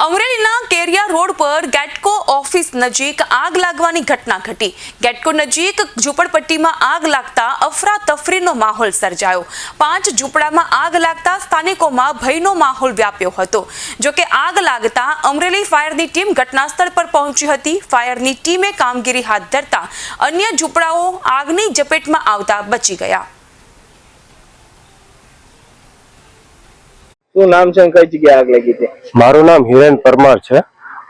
અમરેલીના કેરિયા રોડ પર ગેટકો ઓફિસ નજીક આગ લાગવાની ઘટના ઘટી। ગેટકો નજીક ઝૂંપડપટ્ટીમાં આગ લાગતા અફરાતફરીનો માહોલ સર્જાયો। 5 ઝૂંપડામાં આગ લાગતા સ્થાનિકોમાં ભયનો માહોલ વ્યાપ્યો હતો। જો કે આગ લાગતા અમરેલી ફાયરની ટીમ ઘટનાસ્થળ પર પહોંચી હતી। ફાયરની ટીમે કામગીરી હાથ ધરતા અન્ય ઝૂંપડાઓ આગની ઝપેટમાં આવતા બચી ગયા। શું નામ છે, કઈ જગ્યાએ આગ લાગી છે? મારું નામ હિરેન પરમાર છે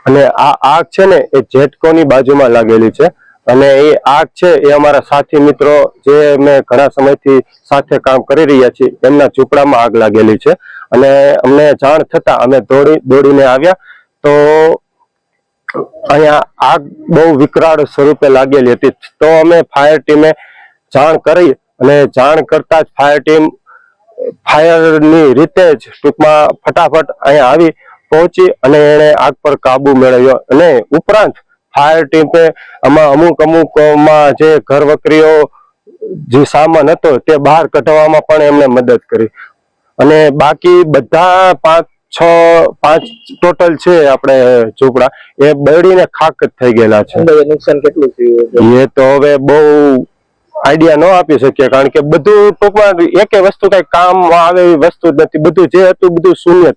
અને આ આગ છે ને એ જેટકોની બાજુમાં લાગેલી છે અને એ આગ છે એ અમારા સાથી મિત્રો જે મેં ઘણા સમયથી સાથે કામ કરી રહ્યા છીએ એમના ઝૂંપડામાં આગ લાગેલી છે અને અમને જાણ થતા અમે દોડીને આવ્યા તો અહીંયા આગ બહુ વિકરાળ સ્વરૂપે લાગેલી હતી। તો અમે ફાયર ટીમે જાણ કરી અને જાણ કરતા જ ફાયર ટીમ ફાયરની રીતે જ ટૂંકમાં ફટાફટ અહીંયા આવી પહોંચી અને એને આગ પર કાબુ મેળવ્યો અને ઉપરાંત ફાયર ટીમે આમાં અમુકમાં જે ઘર વકરીઓ જે સામાન હતો તે બહાર કઢાવવામાં પણ એમને મદદ કરી અને બાકી બધા 5 ટોટલ છે આપણે ઝૂંપડા એ બળીને ખાક જ થઈ ગયેલા છે। નુકસાન કેટલું થયું એ તો હવે બહુ આઈડિયા ન આપી શકીએ કારણ કે બધું ટૂંકમાં એક વસ્તુ કઈ કામ આવે એવી વસ્તુ જ નથી। બધું જે હતું બધું શૂન્ય